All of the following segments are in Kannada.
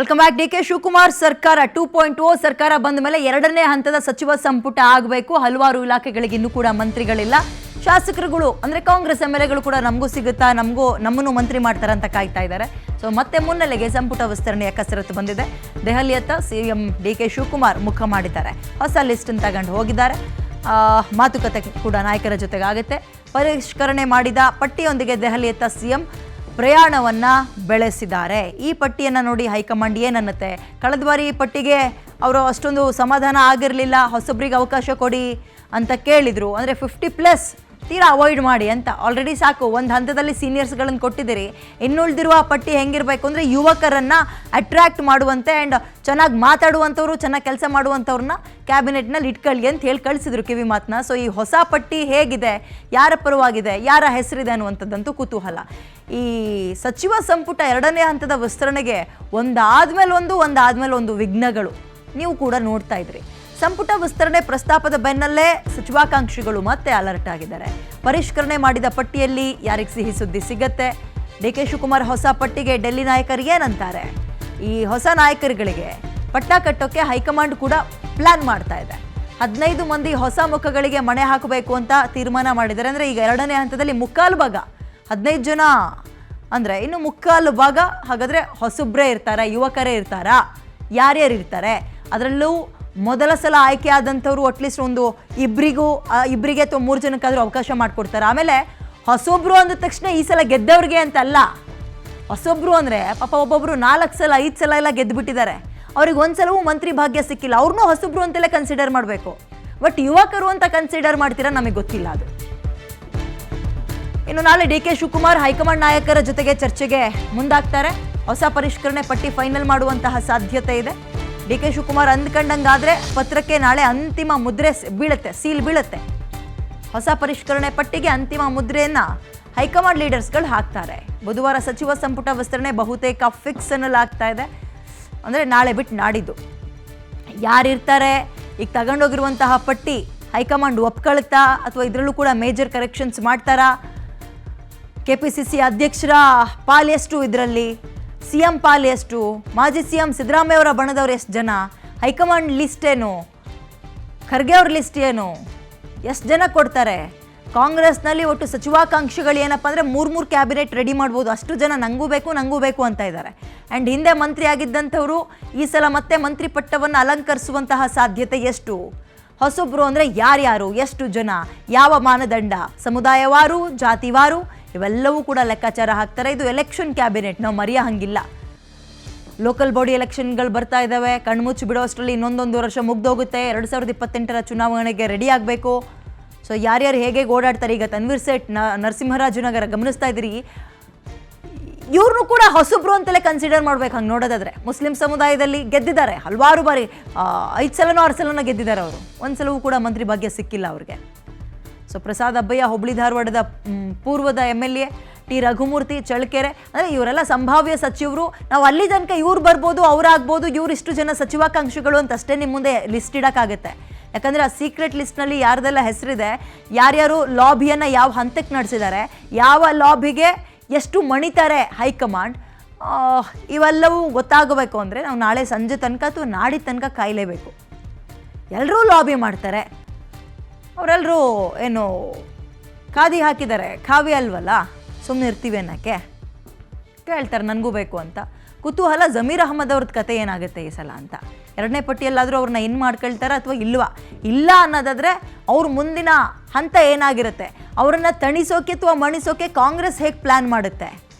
Welcome back. ಡಿ.ಕೆ. ಶಿವಕುಮಾರ್ ಸರ್ಕಾರ 2.0 ಸರ್ಕಾರ ಬಂದ ಮೇಲೆ ಎರಡನೇ ಹಂತದ ಸಚಿವ ಸಂಪುಟ ಆಗಬೇಕು. ಹಲವಾರು ಇಲಾಖೆಗಳಿಗೆ ಇನ್ನೂ ಕೂಡ ಮಂತ್ರಿಗಳಿಲ್ಲ. ಶಾಸಕರುಗಳು ಅಂದ್ರೆ ಕಾಂಗ್ರೆಸ್ ಎಂಎಲ್ಎಗಳು ಕೂಡ ನಮಗೂ ಸಿಗುತ್ತಾ, ನಮ್ಮನ್ನು ಮಂತ್ರಿ ಮಾಡ್ತಾರೆ ಅಂತ ಕಾಯ್ತಾ ಇದ್ದಾರೆ. ಸೊ ಮತ್ತೆ ಮುನ್ನೆಲೆಗೆ ಸಂಪುಟ ವಿಸ್ತರಣೆಯ ಕಸರತ್ತು ಬಂದಿದೆ. ದೆಹಲಿಯತ್ತ ಸಿಎಂ ಡಿ.ಕೆ. ಶಿವಕುಮಾರ್ ಮುಖ ಮಾಡಿದ್ದಾರೆ. ಹೊಸ ಲಿಸ್ಟ್ ತಗೊಂಡು ಹೋಗಿದ್ದಾರೆ. ಮಾತುಕತೆ ಕೂಡ ನಾಯಕರ ಜೊತೆಗೆ ಆಗುತ್ತೆ. ಪರಿಷ್ಕರಣೆ ಮಾಡಿದ ಪಟ್ಟಿಯೊಂದಿಗೆ ದೆಹಲಿಯತ್ತ ಸಿಎಂ ಪ್ರಯಾಣವನ್ನ ಬೆಳೆಸಿದ್ದಾರೆ. ಈ ಪಟ್ಟಿಯನ್ನು ನೋಡಿ ಹೈಕಮಾಂಡ್ ಏನನ್ನುತ್ತೆ? ಕಳೆದ ಬಾರಿ ಈ ಪಟ್ಟಿಗೆ ಅವರು ಅಷ್ಟೊಂದು ಸಮಾಧಾನ ಆಗಿರಲಿಲ್ಲ. ಹೊಸಬ್ರಿಗೆ ಅವಕಾಶ ಕೊಡಿ ಅಂತ ಕೇಳಿದರು. ಅಂದರೆ 50+ ತೀರಾ ಅವಾಯ್ಡ್ ಮಾಡಿ ಅಂತ. ಆಲ್ರೆಡಿ ಸಾಕು, ಒಂದು ಹಂತದಲ್ಲಿ ಸೀನಿಯರ್ಸ್ಗಳನ್ನು ಕೊಟ್ಟಿದ್ದೀರಿ. ಇನ್ನುಳಿದಿರುವ ಪಟ್ಟಿ ಹೆಂಗಿರಬೇಕು ಅಂದರೆ ಯುವಕರನ್ನು ಅಟ್ರ್ಯಾಕ್ಟ್ ಮಾಡುವಂತೆ ಆ್ಯಂಡ್ ಚೆನ್ನಾಗಿ ಮಾತಾಡುವಂಥವ್ರು, ಚೆನ್ನಾಗಿ ಕೆಲಸ ಮಾಡುವಂಥವ್ರನ್ನ ಕ್ಯಾಬಿನೆಟ್ನಲ್ಲಿ ಇಟ್ಕೊಳ್ಳಿ ಅಂತ ಹೇಳಿ ಕಳಿಸಿದ್ರು ಕಿವಿ ಮಾತನ್ನ. ಸೊ ಈ ಹೊಸ ಪಟ್ಟಿ ಹೇಗಿದೆ, ಯಾರ ಪರವಾಗಿದೆ, ಯಾರ ಹೆಸರಿದೆ ಅನ್ನುವಂಥದ್ದಂತೂ ಕುತೂಹಲ. ಈ ಸಚಿವ ಸಂಪುಟ ಎರಡನೇ ಹಂತದ ವಿಸ್ತರಣೆಗೆ ಒಂದಾದ್ಮೇಲೆ ಒಂದು ವಿಘ್ನಗಳು ನೀವು ಕೂಡ ನೋಡ್ತಾ ಇದ್ರಿ. ಸಂಪುಟ ವಿಸ್ತರಣೆ ಪ್ರಸ್ತಾಪದ ಬೆನ್ನಲ್ಲೇ ಸಚಿವಾಕಾಂಕ್ಷಿಗಳು ಮತ್ತೆ ಅಲರ್ಟ್ ಆಗಿದ್ದಾರೆ. ಪರಿಷ್ಕರಣೆ ಮಾಡಿದ ಪಟ್ಟಿಯಲ್ಲಿ ಯಾರಿಗೆ ಸಿಹಿ ಸುದ್ದಿ ಸಿಗತ್ತೆ? ಡಿ.ಕೆ. ಶಿವಕುಮಾರ್ ಹೊಸ ಪಟ್ಟಿಗೆ ಡೆಲ್ಲಿ ನಾಯಕರು ಏನಂತಾರೆ? ಈ ಹೊಸ ನಾಯಕರುಗಳಿಗೆ ಪಟ್ಟ ಕಟ್ಟೋಕೆ ಹೈಕಮಾಂಡ್ ಕೂಡ ಪ್ಲಾನ್ ಮಾಡ್ತಾ ಇದೆ. 15 ಮಂದಿ ಹೊಸ ಮುಖಗಳಿಗೆ ಮಣೆ ಹಾಕಬೇಕು ಅಂತ ತೀರ್ಮಾನ ಮಾಡಿದ್ದಾರೆ. ಅಂದರೆ ಈಗ ಎರಡನೇ ಹಂತದಲ್ಲಿ ಮುಕ್ಕಾಲು ಭಾಗ, 15 ಜನ ಅಂದರೆ ಇನ್ನು ಮುಕ್ಕಾಲು ಭಾಗ ಹಾಗಾದರೆ ಹೊಸಬ್ರೇ ಇರ್ತಾರಾ, ಯುವಕರೇ ಇರ್ತಾರಾ, ಯಾರ್ಯಾರು ಇರ್ತಾರೆ? ಅದರಲ್ಲೂ ಮೊದಲ ಸಲ ಆಯ್ಕೆ ಆದಂಥವ್ರು ಅಟ್ಲೀಸ್ಟ್ ಒಂದು ಇಬ್ಬರಿಗೆ ಅಥವಾ 3 ಜನಕ್ಕಾದರೂ ಅವಕಾಶ ಮಾಡಿಕೊಡ್ತಾರೆ. ಆಮೇಲೆ ಹೊಸೊಬ್ರು ಅಂದ ತಕ್ಷಣ ಈ ಸಲ ಗೆದ್ದವ್ರಿಗೆ ಅಂತಲ್ಲ. ಹೊಸೊಬ್ರು ಅಂದರೆ ಪಾಪ ಒಬ್ಬೊಬ್ರು 4 ಸಲ 5 ಸಲ ಎಲ್ಲ ಗೆದ್ದುಬಿಟ್ಟಿದ್ದಾರೆ. ಅವ್ರಿಗೆ ಒಂದ್ಸಲವೂ ಮಂತ್ರಿ ಭಾಗ್ಯ ಸಿಕ್ಕಿಲ್ಲ. ಅವ್ರನ್ನೂ ಹೊಸಬ್ರು ಅಂತೆಲ್ಲ ಕನ್ಸಿಡರ್ ಮಾಡಬೇಕು. ಬಟ್ ಯುವಕರು ಅಂತ ಕನ್ಸಿಡರ್ ಮಾಡ್ತೀರಾ ನಮಗೆ ಗೊತ್ತಿಲ್ಲ ಅದು. ಇನ್ನು ನಾಳೆ ಡಿ.ಕೆ. ಶಿವಕುಮಾರ್ ಹೈಕಮಾಂಡ್ ನಾಯಕರ ಜೊತೆಗೆ ಚರ್ಚೆಗೆ ಮುಂದಾಗ್ತಾರೆ. ಹೊಸ ಪರಿಷ್ಕರಣೆ ಪಟ್ಟಿ ಫೈನಲ್ ಮಾಡುವಂತಹ ಸಾಧ್ಯತೆ ಇದೆ. ಡಿ.ಕೆ. ಶಿವಕುಮಾರ್ ಅಂದ್ಕೊಂಡಂಗಾದ್ರೆ ಪತ್ರಕ್ಕೆ ನಾಳೆ ಅಂತಿಮ ಮುದ್ರೆ ಬೀಳುತ್ತೆ, ಸೀಲ್ ಬೀಳುತ್ತೆ. ಹೊಸ ಪರಿಷ್ಕರಣೆ ಪಟ್ಟಿಗೆ ಅಂತಿಮ ಮುದ್ರೆಯನ್ನ ಹೈಕಮಾಂಡ್ ಲೀಡರ್ಸ್ಗಳು ಹಾಕ್ತಾರೆ. ಬುಧವಾರ ಸಚಿವ ಸಂಪುಟ ವಿಸ್ತರಣೆ ಬಹುತೇಕ ಫಿಕ್ಸ್ ಅನ್ನಲಾಗ್ತಾ ಇದೆ. ಅಂದರೆ ನಾಳೆ ಬಿಟ್ಟು ನಾಡಿದ್ದು ಯಾರಿರ್ತಾರೆ? ಈಗ ತಗೊಂಡೋಗಿರುವಂತಹ ಪಟ್ಟಿ ಹೈಕಮಾಂಡ್ ಒಪ್ಕೊಳುತ್ತಾ ಅಥವಾ ಇದರಲ್ಲೂ ಕೂಡ ಮೇಜರ್ ಕರೆಕ್ಷನ್ಸ್ ಮಾಡ್ತಾರಾ? ಕೆಪಿಸಿಸಿ ಅಧ್ಯಕ್ಷರ ಪಾಲೆಷ್ಟು ಇದರಲ್ಲಿ, ಸಿಎಂ ಪಾಲೆಷ್ಟು, ಮಾಜಿ ಸಿಎಂ ಸಿದ್ದರಾಮಯ್ಯ ಅವರ ಬಣದವ್ರು ಎಷ್ಟು ಜನ, ಹೈಕಮಾಂಡ್ ಲಿಸ್ಟ್ ಏನು, ಖರ್ಗೆ ಅವ್ರ ಲಿಸ್ಟ್ ಏನು, ಎಷ್ಟು ಜನ ಕೊಡ್ತಾರೆ? ಕಾಂಗ್ರೆಸ್ನಲ್ಲಿ ಒಟ್ಟು ಸಚಿವಾಕಾಂಕ್ಷಿಗಳು ಏನಪ್ಪ ಅಂದರೆ 3 ಕ್ಯಾಬಿನೆಟ್ ರೆಡಿ ಮಾಡ್ಬೋದು. ಅಷ್ಟು ಜನ ನಂಗೂ ಬೇಕು ಅಂತ ಇದ್ದಾರೆ. ಆ್ಯಂಡ್ ಹಿಂದೆ ಮಂತ್ರಿ ಆಗಿದ್ದಂಥವರು ಈ ಸಲ ಮತ್ತೆ ಮಂತ್ರಿ ಪಟ್ಟವನ್ನು ಅಲಂಕರಿಸುವಂತಹ ಸಾಧ್ಯತೆ ಎಷ್ಟು? ಹೊಸಬ್ರು ಅಂದರೆ ಯಾರ್ಯಾರು, ಎಷ್ಟು ಜನ, ಯಾವ ಮಾನದಂಡ, ಸಮುದಾಯವಾರು, ಜಾತಿವಾರು, ಇವೆಲ್ಲವೂ ಕೂಡ ಲೆಕ್ಕಾಚಾರ ಹಾಕ್ತಾರೆ. ಇದು ಎಲೆಕ್ಷನ್ ಕ್ಯಾಬಿನೆಟ್, ನಾವು ಮರೆಯೋ ಹಂಗಿಲ್ಲ. ಲೋಕಲ್ ಬಾಡಿ ಎಲೆಕ್ಷನ್ಗಳು ಬರ್ತಾ ಇದ್ದಾವೆ. ಕಣ್ಮುಚ್ಚಿ ಬಿಡೋಷ್ಟರಲ್ಲಿ ಇನ್ನೊಂದೊಂದು ವರ್ಷ ಮುಗ್ದೋಗುತ್ತೆ. 2028ರ ಚುನಾವಣೆಗೆ ರೆಡಿ ಆಗಬೇಕು. ಸೊ ಯಾರ್ಯಾರು ಹೇಗೆ ಓಡಾಡ್ತಾರೆ? ಈಗ ತನ್ವೀರ್ ಸೇಠ್ ನರಸಿಂಹರಾಜನಗರ ಗಮನಿಸ್ತಾ ಇದ್ದೀರಿ. ಇವ್ರನ್ನೂ ಕೂಡ ಹೊಸಬ್ರು ಅಂತಲೇ ಕನ್ಸಿಡರ್ ಮಾಡ್ಬೇಕು. ಹಂಗೆ ನೋಡೋದಾದ್ರೆ ಮುಸ್ಲಿಂ ಸಮುದಾಯದಲ್ಲಿ ಗೆದ್ದಿದ್ದಾರೆ ಹಲವಾರು ಬಾರಿ, 5 ಸಲನೋ 6 ಸಲನೋ ಗೆದ್ದಿದ್ದಾರೆ ಅವರು. ಒಂದ್ಸಲವೂ ಕೂಡ ಮಂತ್ರಿ ಭಾಗ್ಯ ಸಿಕ್ಕಿಲ್ಲ ಅವ್ರಿಗೆ. ಸೊ ಪ್ರಸಾದ್ ಅಬ್ಬಯ್ಯ ಹುಬ್ಳಿ ಧಾರವಾಡದ ಪೂರ್ವದ MLA, ಟಿ ರಘುಮೂರ್ತಿ ಚಳ್ಳಕೆರೆ, ಅಂದರೆ ಇವರೆಲ್ಲ ಸಂಭಾವ್ಯ ಸಚಿವರು. ನಾವು ಅಲ್ಲಿ ತನಕ ಇವ್ರು ಬರ್ಬೋದು, ಅವರಾಗ್ಬೋದು, ಇವರಿಷ್ಟು ಜನ ಸಚಿವಾಕಾಂಕ್ಷಿಗಳು ಅಂತ ಅಷ್ಟೇ ನಿಮ್ಮ ಮುಂದೆ ಲಿಸ್ಟ್ ಇಡೋಕ್ಕಾಗತ್ತೆ. ಯಾಕಂದರೆ ಆ ಸೀಕ್ರೆಟ್ ಲಿಸ್ಟ್ನಲ್ಲಿ ಯಾರ್ದೆಲ್ಲ ಹೆಸರಿದೆ, ಯಾರ್ಯಾರು ಲಾಬಿಯನ್ನು ಯಾವ ಹಂತಕ್ಕೆ ನಡೆಸಿದ್ದಾರೆ, ಯಾವ ಲಾಬಿಗೆ ಎಷ್ಟು ಮಣಿತಾರೆ ಹೈಕಮಾಂಡ್, ಇವೆಲ್ಲವೂ ಗೊತ್ತಾಗಬೇಕು ಅಂದರೆ ನಾವು ನಾಳೆ ಸಂಜೆ ತನಕ ಅಥವಾ ನಾಡಿದ ತನಕ ಕಾಯಲೇಬೇಕು. ಎಲ್ಲರೂ ಲಾಬಿ ಮಾಡ್ತಾರೆ. ಅವರೆಲ್ಲರೂ ಏನು ಖಾದಿ ಹಾಕಿದ್ದಾರೆ, ಖಾವಿ ಅಲ್ವಲ್ಲ, ಸುಮ್ಮನೆ ಇರ್ತೀವಿ ಅನ್ನೋಕ್ಕೆ ಕೇಳ್ತಾರೆ ನನಗೂ ಬೇಕು ಅಂತ. ಕುತೂಹಲ ಜಮೀರ್ ಅಹಮದ್ ಅವ್ರದ್ದು ಕತೆ ಏನಾಗುತ್ತೆ ಈ ಸಲ ಅಂತ. ಎರಡನೇ ಪಟ್ಟಿಯಲ್ಲಾದರೂ ಅವ್ರನ್ನ ಇನ್ನು ಮಾಡ್ಕೊಳ್ತಾರ ಅಥವಾ ಇಲ್ಲ ಅನ್ನೋದಾದರೆ ಅವ್ರ ಮುಂದಿನ ಹಂತ ಏನಾಗಿರುತ್ತೆ? ಅವರನ್ನು ತಣಿಸೋಕೆ ಅಥವಾ ಮಣಿಸೋಕೆ ಕಾಂಗ್ರೆಸ್ ಹೇಗೆ ಪ್ಲ್ಯಾನ್ ಮಾಡುತ್ತೆ?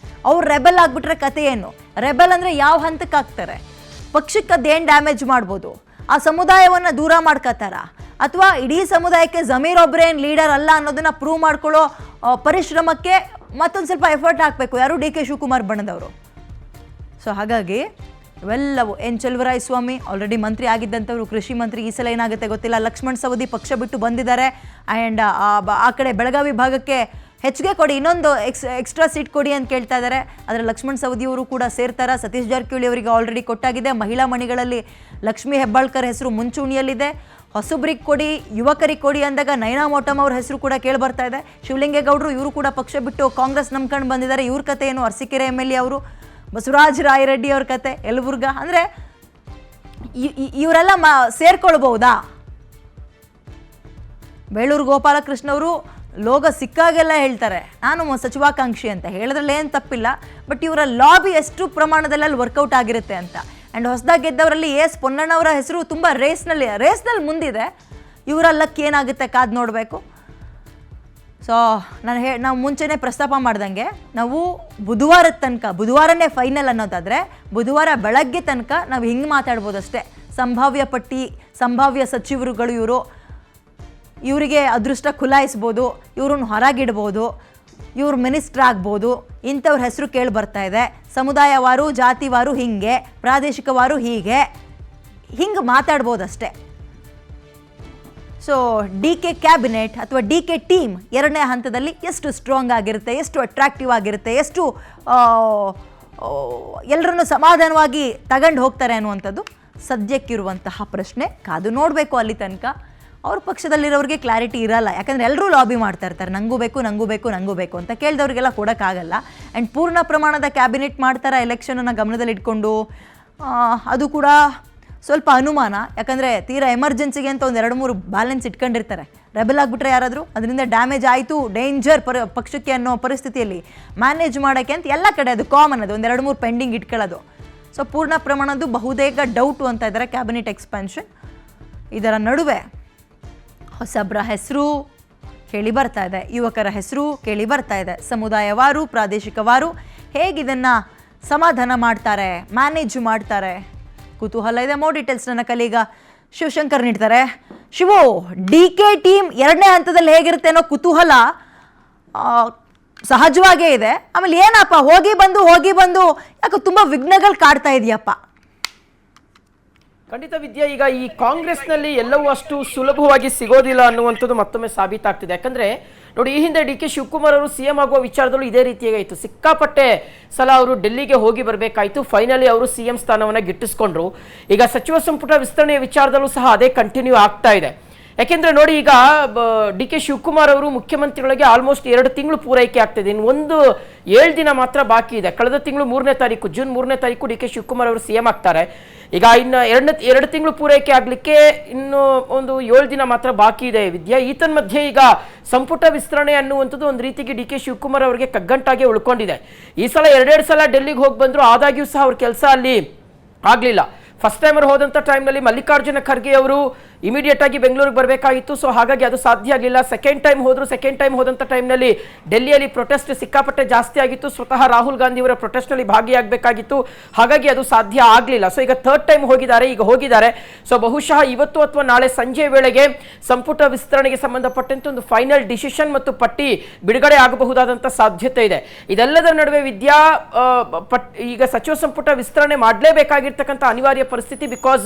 ಅವ್ರು ರೆಬೆಲ್ ಆಗಿಬಿಟ್ರೆ ಕತೆ ಏನು? ರೆಬೆಲ್ ಅಂದರೆ ಯಾವ ಹಂತಕ್ಕೆ ಆಗ್ತಾರೆ? ಪಕ್ಷಕ್ಕೆ ಅದೇನು ಡ್ಯಾಮೇಜ್ ಮಾಡ್ಬೋದು? ಆ ಸಮುದಾಯವನ್ನು ದೂರ ಮಾಡ್ಕೋತಾರ ಅಥವಾ ಇಡೀ ಸಮುದಾಯಕ್ಕೆ ಜಮೀರ್ ಒಬ್ಬರೇ ಏನು ಲೀಡರ್ ಅಲ್ಲ ಅನ್ನೋದನ್ನು ಪ್ರೂವ್ ಮಾಡ್ಕೊಳ್ಳೋ ಪರಿಶ್ರಮಕ್ಕೆ ಮತ್ತೊಂದು ಸ್ವಲ್ಪ ಎಫರ್ಟ್ ಹಾಕಬೇಕು ಯಾರು? ಡಿ.ಕೆ. ಶಿವಕುಮಾರ್ ಬಣದವರು. ಸೊ ಹಾಗಾಗಿ ಇವೆಲ್ಲವೂ ಚಲುವರಾಯಸ್ವಾಮಿ ಆಲ್ರೆಡಿ ಮಂತ್ರಿ ಆಗಿದ್ದಂಥವ್ರು, ಕೃಷಿ ಮಂತ್ರಿ. ಈ ಸಲ ಏನಾಗುತ್ತೆ ಗೊತ್ತಿಲ್ಲ. ಲಕ್ಷ್ಮಣ್ ಸವದಿ ಪಕ್ಷ ಬಿಟ್ಟು ಬಂದಿದ್ದಾರೆ. ಆ್ಯಂಡ್ ಆ ಕಡೆ ಬೆಳಗಾವಿ ಭಾಗಕ್ಕೆ ಹೆಚ್ಚಿಗೆ ಕೊಡಿ, ಇನ್ನೊಂದು ಎಕ್ಸ್ಟ್ರಾ ಸೀಟ್ ಕೊಡಿ ಅಂತ ಕೇಳ್ತಾ ಇದ್ದಾರೆ. ಆದರೆ ಲಕ್ಷ್ಮಣ್ ಸವದಿಯವರು ಕೂಡ ಸೇರ್ತಾರ. ಸತೀಶ್ ಜಾರಕಿಹೊಳಿ ಅವರಿಗೆ ಆಲ್ರೆಡಿ ಕೊಟ್ಟಾಗಿದೆ. ಮಹಿಳಾ ಮಣಿಗಳಲ್ಲಿ ಲಕ್ಷ್ಮೀ ಹೆಬ್ಬಾಳ್ಕರ್ ಹೆಸರು ಮುಂಚೂಣಿಯಲ್ಲಿದೆ. ಹೊಸಬ್ರಿಗೆ ಕೊಡಿ, ಯುವಕರಿಗೆ ಕೊಡಿ ಅಂದಾಗ ನಯನಾ ಮೋಟಮ್ ಅವ್ರ ಹೆಸರು ಕೂಡ ಕೇಳಿ ಬರ್ತಾ ಇದೆ. ಶಿವಲಿಂಗೇಗೌಡರು ಇವರು ಕೂಡ ಪಕ್ಷ ಬಿಟ್ಟು ಕಾಂಗ್ರೆಸ್ ನಂಬ್ಕೊಂಡು ಬಂದಿದ್ದಾರೆ. ಇವ್ರ ಕತೆ ಏನು? ಅರಸೀಕೆರೆ MLA ಅವರು ಬಸವರಾಜ ರಾಯರೆಡ್ಡಿ ಅವ್ರ ಕತೆ ಯಲಬುರ್ಗಾ, ಅಂದರೆ ಇವರೆಲ್ಲ ಸೇರ್ಕೊಳ್ಬಹುದಾ? ಬೇಳೂರು ಗೋಪಾಲಕೃಷ್ಣ ಅವರು ಲೋಗ ಸಿಕ್ಕಾಗೆಲ್ಲ ಹೇಳ್ತಾರೆ ನಾನು ಸಚಿವಾಕಾಂಕ್ಷಿ ಅಂತ, ಹೇಳಿದ್ರಲ್ಲಿ ಏನು ತಪ್ಪಿಲ್ಲ. ಬಟ್ ಇವರ ಲಾಬಿ ಎಷ್ಟು ಪ್ರಮಾಣದಲ್ಲಿ ಅಲ್ಲಿ ವರ್ಕೌಟ್ ಆಗಿರುತ್ತೆ ಅಂತ. ಆ್ಯಂಡ್ ಹೊಸದಾಗಿ ಗೆದ್ದವರಲ್ಲಿ ಎಸ್ ಪೊನ್ನಣ್ಣವರ ಹೆಸರು ತುಂಬ ರೇಸ್ನಲ್ಲಿ ಮುಂದಿದೆ. ಇವರ ಲಕ್ ಏನಾಗುತ್ತೆ ಕಾದು ನೋಡಬೇಕು. ಸೊ ನಾವು ಮುಂಚೆನೇ ಪ್ರಸ್ತಾಪ ಮಾಡ್ದಂಗೆ ನಾವು ಬುಧವಾರದ ತನಕ, ಬುಧವಾರನೇ ಫೈನಲ್ ಅನ್ನೋದಾದರೆ ಬುಧವಾರ ಬೆಳಗ್ಗೆ ತನಕ ನಾವು ಹಿಂಗೆ ಮಾತಾಡ್ಬೋದು ಅಷ್ಟೇ. ಸಂಭಾವ್ಯ ಪಟ್ಟಿ, ಸಂಭಾವ್ಯ ಸಚಿವರುಗಳು ಇವರಿಗೆ ಅದೃಷ್ಟ ಖುಲಾಯಿಸ್ಬೋದು, ಇವ್ರನ್ನ ಹೊರಗಿಡ್ಬೋದು, ಇವ್ರು ಮಿನಿಸ್ಟ್ರ್ ಆಗ್ಬೋದು, ಇಂಥವ್ರ ಹೆಸರು ಕೇಳಿ ಬರ್ತಾ ಇದೆ. ಸಮುದಾಯವಾರು, ಜಾತಿವಾರು ಹೀಗೆ, ಪ್ರಾದೇಶಿಕವಾರು ಹಿಂಗೆ ಮಾತಾಡ್ಬೋದಷ್ಟೇ. ಸೊ ಡಿ ಕೆ ಕ್ಯಾಬಿನೆಟ್ ಅಥವಾ ಡಿ ಕೆ ಟೀಮ್ ಎರಡನೇ ಹಂತದಲ್ಲಿ ಎಷ್ಟು ಸ್ಟ್ರಾಂಗ್ ಆಗಿರುತ್ತೆ, ಎಷ್ಟು ಅಟ್ರಾಕ್ಟಿವ್ ಆಗಿರುತ್ತೆ, ಎಷ್ಟು ಎಲ್ಲರನ್ನು ಸಮಾಧಾನವಾಗಿ ತಗೊಂಡು ಹೋಗ್ತಾರೆ ಅನ್ನುವಂಥದ್ದು ಸದ್ಯಕ್ಕಿರುವಂತಹ ಪ್ರಶ್ನೆ. ಕಾದು ನೋಡಬೇಕು ಅಲ್ಲಿ ತನಕ. ಅವ್ರ ಪಕ್ಷದಲ್ಲಿರೋರಿಗೆ ಕ್ಲಾರಿಟಿ ಇರಲ್ಲ, ಯಾಕಂದರೆ ಎಲ್ಲರೂ ಲಾಬಿ ಮಾಡ್ತಾ ಇರ್ತಾರೆ, ನಂಗೂ ಬೇಕು ಅಂತ. ಕೇಳಿದವ್ರಿಗೆಲ್ಲ ಕೊಡೋಕ್ಕಾಗಲ್ಲ. ಆ್ಯಂಡ್ ಪೂರ್ಣ ಪ್ರಮಾಣದ ಕ್ಯಾಬಿನೆಟ್ ಮಾಡ್ತಾರೆ ಎಲೆಕ್ಷನನ್ನು ಗಮನದಲ್ಲಿಟ್ಕೊಂಡು, ಅದು ಕೂಡ ಸ್ವಲ್ಪ ಅನುಮಾನ. ಯಾಕಂದರೆ ತೀರಾ ಎಮರ್ಜೆನ್ಸಿಗೆ ಅಂತ ಒಂದು 2-3 ಬ್ಯಾಲೆನ್ಸ್ ಇಟ್ಕೊಂಡಿರ್ತಾರೆ. ರೆಬೆಲ್ ಆಗಿಬಿಟ್ರೆ ಯಾರಾದರೂ ಅದರಿಂದ ಡ್ಯಾಮೇಜ್ ಆಯಿತು, ಡೇಂಜರ್ ಪಕ್ಷಕ್ಕೆ ಅನ್ನೋ ಪರಿಸ್ಥಿತಿಯಲ್ಲಿ ಮ್ಯಾನೇಜ್ ಮಾಡೋಕ್ಕೆ ಅಂತ ಎಲ್ಲ ಕಡೆ ಅದು ಕಾಮನ್, ಅದು 1-2-3 ಪೆಂಡಿಂಗ್ ಇಟ್ಕೊಳ್ಳೋದು. ಸೊ ಪೂರ್ಣ ಪ್ರಮಾಣದ್ದು ಬಹುತೇಕ ಡೌಟು ಅಂತ ಇದ್ದಾರೆ ಕ್ಯಾಬಿನೆಟ್ ಎಕ್ಸ್ಪಾನ್ಷನ್. ಇದರ ನಡುವೆ ಹೊಸಬ್ರ ಹೆಸರು ಕೇಳಿ ಬರ್ತಾ ಇದೆ, ಯುವಕರ ಹೆಸರು ಕೇಳಿ ಬರ್ತಾ ಇದೆ. ಸಮುದಾಯವಾರು, ಪ್ರಾದೇಶಿಕವಾರು ಹೇಗಿದನ್ನು ಸಮಾಧಾನ ಮಾಡ್ತಾರೆ, ಮ್ಯಾನೇಜ್ ಮಾಡ್ತಾರೆ, ಕುತೂಹಲ ಇದೆ. ಮೋರ್ ಡೀಟೇಲ್ಸ್ ನನ್ನ ಕಲೀಗ ಶಿವಶಂಕರ್ ನೀಡ್ತಾರೆ. ಶಿವು, ಡಿ ಕೆ ಟೀಮ್ ಎರಡನೇ ಹಂತದಲ್ಲಿ ಹೇಗಿರುತ್ತೆ ಅನ್ನೋ ಕುತೂಹಲ ಸಹಜವಾಗೇ ಇದೆ. ಆಮೇಲೆ ಏನಪ್ಪ ಹೋಗಿ ಬಂದು ಯಾಕೆ ತುಂಬ ವಿಘ್ನಗಳು ಕಾಡ್ತಾ ಇದೆಯಪ್ಪ? ಖಂಡಿತ ವಿದ್ಯಾ, ಈಗ ಈ ಕಾಂಗ್ರೆಸ್ನಲ್ಲಿ ಎಲ್ಲವೂ ಅಷ್ಟು ಸುಲಭವಾಗಿ ಸಿಗೋದಿಲ್ಲ ಅನ್ನುವಂಥದ್ದು ಮತ್ತೊಮ್ಮೆ ಸಾಬೀತಾಗ್ತಿದೆ. ಯಾಕಂದ್ರೆ ನೋಡಿ, ಈ ಹಿಂದೆ ಡಿ ಕೆ ಶಿವಕುಮಾರ್ ಅವರು ಸಿಎಂ ಆಗುವ ವಿಚಾರದಲ್ಲೂ ಇದೇ ರೀತಿಯಾಗಿತ್ತು. ಸಿಕ್ಕಾಪಟ್ಟೆ ಸಲ ಅವರು ಡೆಲ್ಲಿಗೆ ಹೋಗಿ ಬರಬೇಕಾಯಿತು, ಫೈನಲಿ ಅವರು ಸಿಎಂ ಸ್ಥಾನವನ್ನು ಗಿಟ್ಟಿಸ್ಕೊಂಡ್ರು. ಈಗ ಸಚಿವ ಸಂಪುಟ ವಿಸ್ತರಣೆಯ ವಿಚಾರದಲ್ಲೂ ಸಹ ಅದೇ ಕಂಟಿನ್ಯೂ ಆಗ್ತಾ ಇದೆ. ಯಾಕೆಂದ್ರೆ ನೋಡಿ, ಈಗ ಡಿ ಕೆ ಶಿವಕುಮಾರ್ ಅವರು ಮುಖ್ಯಮಂತ್ರಿಗಳಿಗೆ ಆಲ್ಮೋಸ್ಟ್ 2 ತಿಂಗಳು ಪೂರೈಕೆ ಆಗ್ತಿದೆ. ಇನ್ನು 7 ದಿನ ಮಾತ್ರ ಬಾಕಿ ಇದೆ. ಕಳೆದ ತಿಂಗಳು 3ನೇ ತಾರೀಕು, ಜೂನ್ 3ನೇ ತಾರೀಕು ಡಿ ಕೆ ಶಿವಕುಮಾರ್ ಅವರು ಸಿಎಂ ಆಗ್ತಾರೆ. ಈಗ ಇನ್ನು 2 ತಿಂಗಳು ಪೂರೈಕೆ ಆಗ್ಲಿಕ್ಕೆ ಇನ್ನು ಒಂದು 7 ದಿನ ಮಾತ್ರ ಬಾಕಿ ಇದೆ ವಿದ್ಯಾ. ಈತನ ಮಧ್ಯೆ ಈಗ ಸಂಪುಟ ವಿಸ್ತರಣೆ ಅನ್ನುವಂಥದ್ದು ಒಂದು ರೀತಿಗೆ ಡಿ ಕೆ ಶಿವಕುಮಾರ್ ಅವರಿಗೆ ಕಗ್ಗಂಟಾಗಿ ಉಳ್ಕೊಂಡಿದೆ. ಈ ಸಲ 2 ಸಲ ಡೆಲ್ಲಿಗೆ ಹೋಗಿ ಬಂದ್ರು, ಆದಾಗ್ಯೂ ಸಹ ಅವ್ರ ಕೆಲಸ ಅಲ್ಲಿ ಆಗ್ಲಿಲ್ಲ. ಫಸ್ಟ್ ಟೈಮ್ ಅವ್ರು ಹೋದಂಥ ಟೈಮ್ನಲ್ಲಿ ಮಲ್ಲಿಕಾರ್ಜುನ ಖರ್ಗೆ ಅವರು ಇಮಿಡಿಯೇಟ್ ಆಗಿ ಬೆಂಗಳೂರಿಗೆ ಬರಬೇಕಾಗಿತ್ತು. ಸೊ ಹಾಗಾಗಿ ಅದು ಸಾಧ್ಯ ಆಗಲಿಲ್ಲ. ಸೆಕೆಂಡ್ ಟೈಮ್ ಹೋದಂಥ ಟೈಮ್ನಲ್ಲಿ ಡೆಲ್ಲಿಯಲ್ಲಿ ಪ್ರೊಟೆಸ್ಟ್ ಸಿಕ್ಕಾಪಟ್ಟೆ ಜಾಸ್ತಿ ಆಗಿತ್ತು. ಸ್ವತಃ ರಾಹುಲ್ ಗಾಂಧಿ ಅವರ ಪ್ರೊಟೆಸ್ಟ್ನಲ್ಲಿ ಭಾಗಿಯಾಗಬೇಕಾಗಿತ್ತು. ಹಾಗಾಗಿ ಅದು ಸಾಧ್ಯ ಆಗಲಿಲ್ಲ. ಸೊ ಈಗ ಥರ್ಡ್ ಟೈಮ್ ಹೋಗಿದ್ದಾರೆ. ಸೊ ಬಹುಶಃ ಇವತ್ತು ಅಥವಾ ನಾಳೆ ಸಂಜೆ ವೇಳೆಗೆ ಸಂಪುಟ ವಿಸ್ತರಣೆಗೆ ಸಂಬಂಧಪಟ್ಟಂತೆ ಒಂದು ಫೈನಲ್ ಡಿಸಿಷನ್ ಮತ್ತು ಪಟ್ಟಿ ಬಿಡುಗಡೆ ಆಗಬಹುದಾದಂಥ ಸಾಧ್ಯತೆ ಇದೆ. ಇದೆಲ್ಲದರ ನಡುವೆ ವಿದ್ಯಾ, ಈಗ ಸಚಿವ ಸಂಪುಟ ವಿಸ್ತರಣೆ ಮಾಡಲೇಬೇಕಾಗಿರ್ತಕ್ಕಂಥ ಅನಿವಾರ್ಯ ಪರಿಸ್ಥಿತಿ. ಬಿಕಾಸ್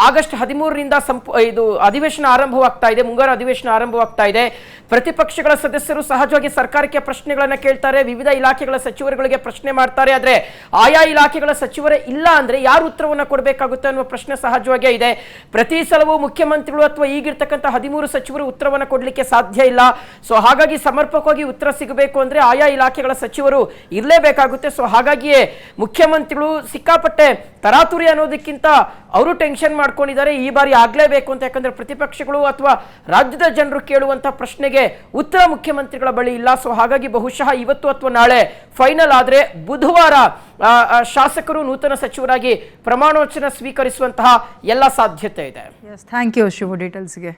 ಆಗಸ್ಟ್ 13ರಿಂದ ಇದು ಅಧಿವೇಶನ ಆರಂಭವಾಗ್ತಾ ಇದೆ, ಮುಂಗಾರು ಅಧಿವೇಶನ ಆರಂಭವಾಗ್ತಾ ಇದೆ. ಪ್ರತಿಪಕ್ಷಗಳ ಸದಸ್ಯರು ಸಹಜವಾಗಿ ಸರ್ಕಾರಕ್ಕೆ ಪ್ರಶ್ನೆಗಳನ್ನ ಕೇಳ್ತಾರೆ, ವಿವಿಧ ಇಲಾಖೆಗಳ ಸಚಿವರುಗಳಿಗೆ ಪ್ರಶ್ನೆ ಮಾಡ್ತಾರೆ. ಆದ್ರೆ ಆಯಾ ಇಲಾಖೆಗಳ ಸಚಿವರೇ ಇಲ್ಲ ಅಂದ್ರೆ ಯಾರು ಉತ್ತರವನ್ನ ಕೊಡಬೇಕಾಗುತ್ತೆ ಅನ್ನುವ ಪ್ರಶ್ನೆ ಸಹಜವಾಗೇ ಇದೆ. ಪ್ರತಿ ಸಲವೂ ಮುಖ್ಯಮಂತ್ರಿಗಳು ಅಥವಾ ಈಗಿರ್ತಕ್ಕಂಥ 13 ಸಚಿವರು ಉತ್ತರವನ್ನ ಕೊಡ್ಲಿಕ್ಕೆ ಸಾಧ್ಯ ಇಲ್ಲ. ಸೊ ಹಾಗಾಗಿ ಸಮರ್ಪಕವಾಗಿ ಉತ್ತರ ಸಿಗಬೇಕು ಅಂದ್ರೆ ಆಯಾ ಇಲಾಖೆಗಳ ಸಚಿವರು ಇರಲೇಬೇಕಾಗುತ್ತೆ. ಸೊ ಹಾಗಾಗಿಯೇ ಮುಖ್ಯಮಂತ್ರಿಗಳು ಸಿಕ್ಕಾಪಟ್ಟೆ ತರಾತುರಿ ಅನ್ನೋದಕ್ಕಿಂತ ಅವರು ಟೆನ್ಷನ್ ಮಾಡ್ಕೊಂಡಿದ್ದಾರೆ, ಈ ಬಾರಿ ಆಗ್ಲೇಬೇಕು ಅಂತ. ಯಾಕಂದ್ರೆ ಪ್ರತಿಪಕ್ಷಗಳು ಅಥವಾ ರಾಜ್ಯದ ಜನರು ಕೇಳುವಂತ ಪ್ರಶ್ನೆಗೆ ಉತ್ತರ ಮುಖ್ಯಮಂತ್ರಿಗಳ ಬಳಿ ಇಲ್ಲ. ಸೊ ಹಾಗಾಗಿ ಬಹುಶಃ ಇವತ್ತು ಅಥವಾ ನಾಳೆ ಫೈನಲ್ ಆದ್ರೆ ಬುಧವಾರ ಶಾಸಕರು ನೂತನ ಸಚಿವರಾಗಿ ಪ್ರಮಾಣವಚನ ಸ್ವೀಕರಿಸುವಂತಹ ಎಲ್ಲ ಸಾಧ್ಯತೆ ಇದೆ. Thank you Shivu ಡೀಟೇಲ್ಸ್ಗೆ.